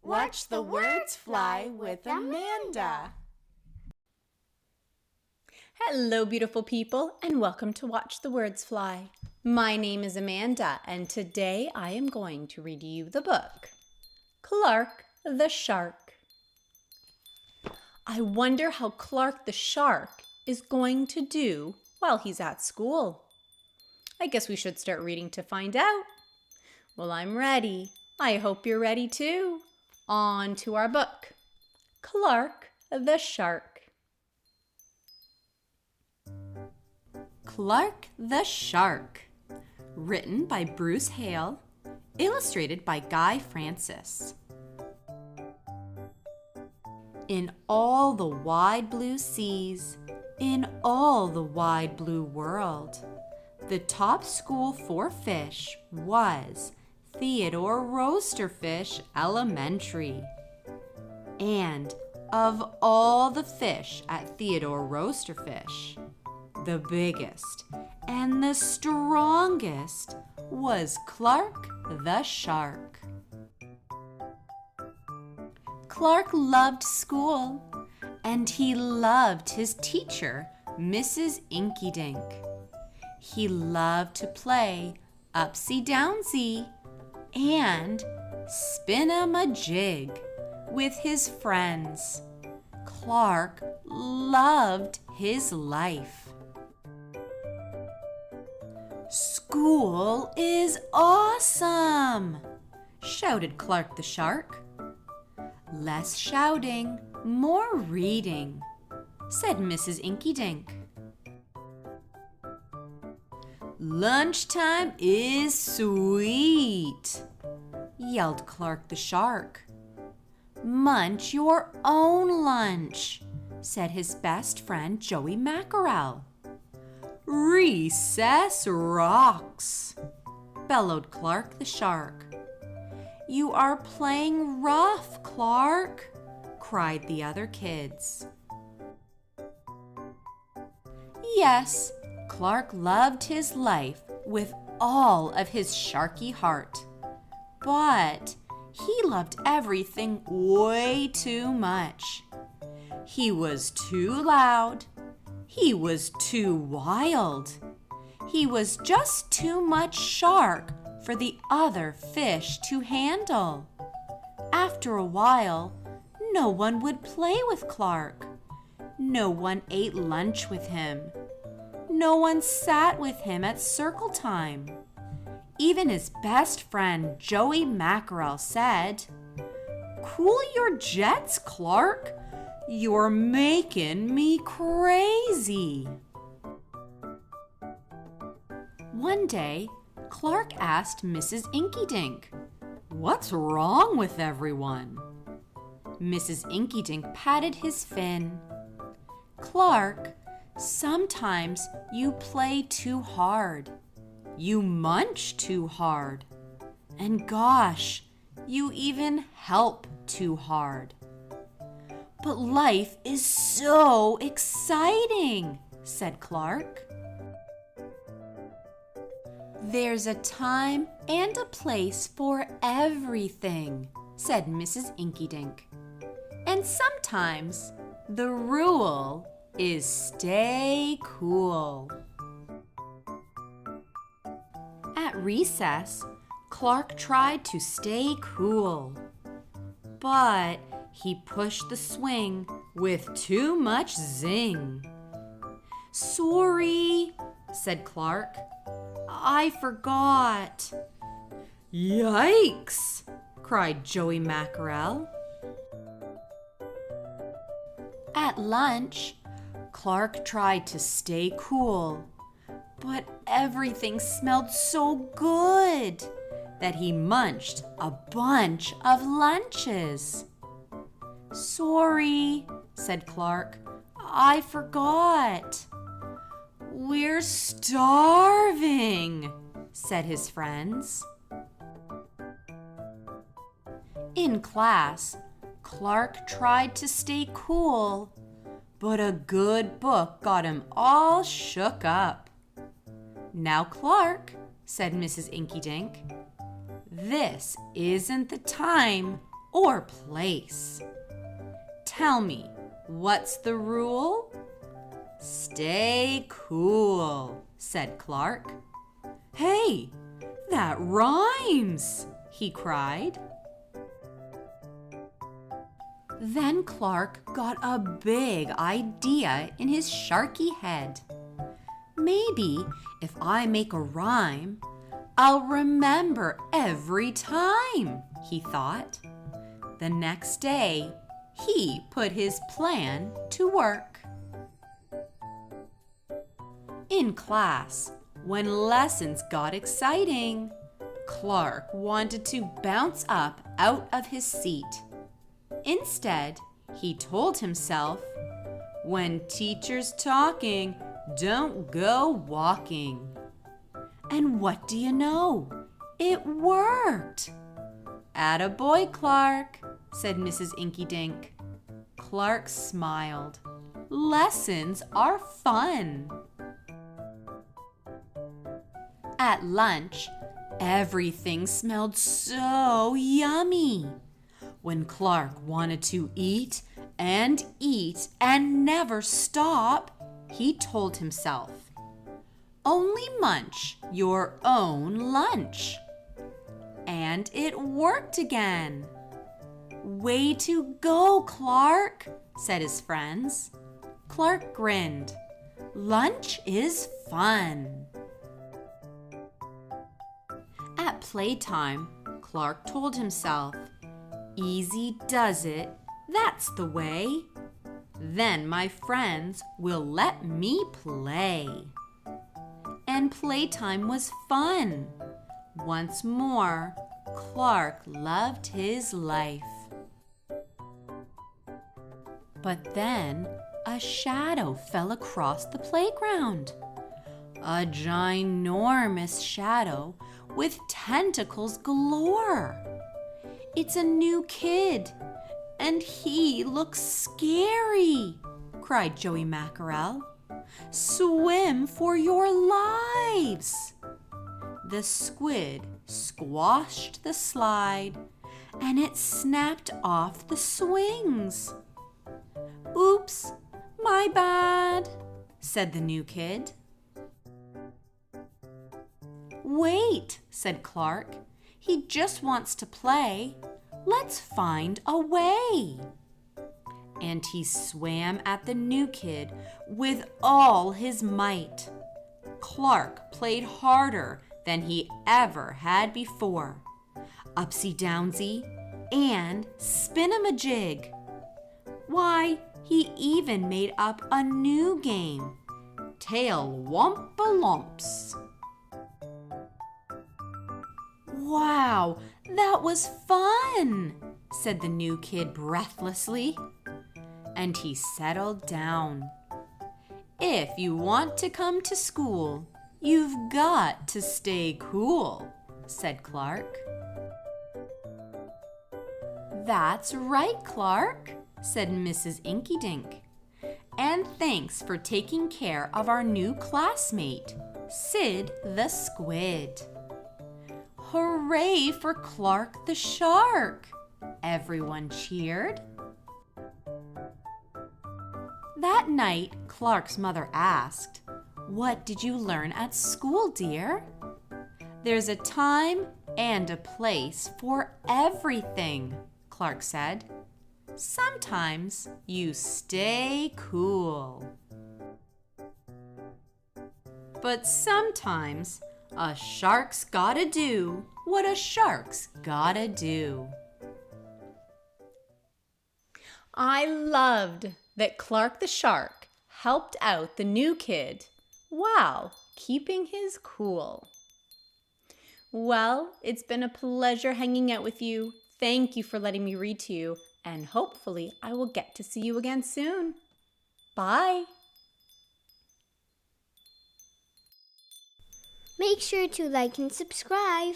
Watch the words fly with Amanda. Hello, beautiful people, and welcome to Watch the Words Fly. My name is Amanda, and today I am going to read you the book, Clark the Shark. I wonder how Clark the Shark is going to do while he's at school. I guess we should start reading to find out. Well, I'm ready. I hope you're ready too. On to our book, Clark the Shark. Clark the Shark, written by Bruce Hale, illustrated by Guy Francis. In all the wide blue seas, in all the wide blue world, the top school for fish was Theodore Roasterfish Elementary. And of all the fish at Theodore Roasterfish, the biggest and the strongest was Clark the Shark. Clark loved school, and he loved his teacher, Mrs. Inkydink. He loved to play upsy-downsy and spin-a-ma-jig with his friends. Clark loved his life. "School is awesome!" shouted Clark the Shark. "Less shouting, more reading," said Mrs. Inkydink. "Lunchtime is sweet," yelled Clark the Shark. "Munch your own lunch," said his best friend Joey Mackerel. "Recess rocks," bellowed Clark the Shark. "You are playing rough, Clark," cried the other kids. Yes, Clark loved his life with all of his sharky heart, but he loved everything way too much. He was too loud. He was too wild. He was just too much shark for the other fish to handle. After a while, no one would play with Clark. No one ate lunch with him. No one sat with him at circle time. Even his best friend Joey Mackerel said, "Cool your jets, Clark. You're making me crazy." One day, Clark asked Mrs. Inkydink, "What's wrong with everyone?" Mrs. Inkydink patted his fin. "Clark, sometimes you play too hard. You munch too hard. And gosh, you even help too hard." "But life is so exciting," said Clark. "There's a time and a place for everything," said Mrs. Inkydink. "And sometimes the rule is stay cool." At recess, Clark tried to stay cool, but he pushed the swing with too much zing. "Sorry," said Clark. "I forgot." "Yikes!" cried Joey Mackerel. At lunch, Clark tried to stay cool, but everything smelled so good that he munched a bunch of lunches. "Sorry," said Clark. "I forgot." "We're starving," said his friends. In class, Clark tried to stay cool, but a good book got him all shook up. "Now, Clark," said Mrs. Inkydink, "this isn't the time or place. Tell me, what's the rule? Stay cool, said Clark. Hey, that rhymes, he cried. Then Clark got a big idea in his sharky head. Maybe if I make a rhyme, I'll remember every time, he thought. The next day, he put his plan to work. In class, when lessons got exciting, Clark wanted to bounce up out of his seat. Instead, he told himself, "When teacher's talking, don't go walking." And what do you know? It worked! "Attaboy, Clark," said Mrs. Inkydink. Clark smiled. Lessons are fun. At lunch, everything smelled so yummy. When Clark wanted to eat and never stop, he told himself, "Only munch your own lunch." And it worked again. "Way to go, Clark," said his friends. Clark grinned. Lunch is fun. At playtime, Clark told himself, "Easy does it, that's the way. Then my friends will let me play." And playtime was fun. Once more, Clark loved his life. But then a shadow fell across the playground. A ginormous shadow with tentacles galore. "It's a new kid, and he looks scary," cried Joey Mackerel. "Swim for your lives!" The squid squashed the slide, and it snapped off the swings. "Oops, my bad," said the new kid. "Wait," said Clark. "He just wants to play. Let's find a way." And he swam at the new kid with all his might. Clark played harder than he ever had before. Upsy-downsy and spin-a-ma-jig. Why, he even made up a new game, Tail-wompa-lomps. "Wow, that was fun," said the new kid breathlessly. And he settled down. "If you want to come to school, you've got to stay cool," said Clark. "That's right, Clark," said Mrs. Inkydink. "And thanks for taking care of our new classmate, Sid the Squid." "Hooray for Clark the Shark!" everyone cheered. That night, Clark's mother asked, "What did you learn at school, dear?" "There's a time and a place for everything," Clark said. "Sometimes you stay cool. But sometimes a shark's gotta do what a shark's gotta do." I loved that Clark the Shark helped out the new kid while keeping his cool. Well, it's been a pleasure hanging out with you. Thank you for letting me read to you, and hopefully I will get to see you again soon. Bye. Make sure to like and subscribe.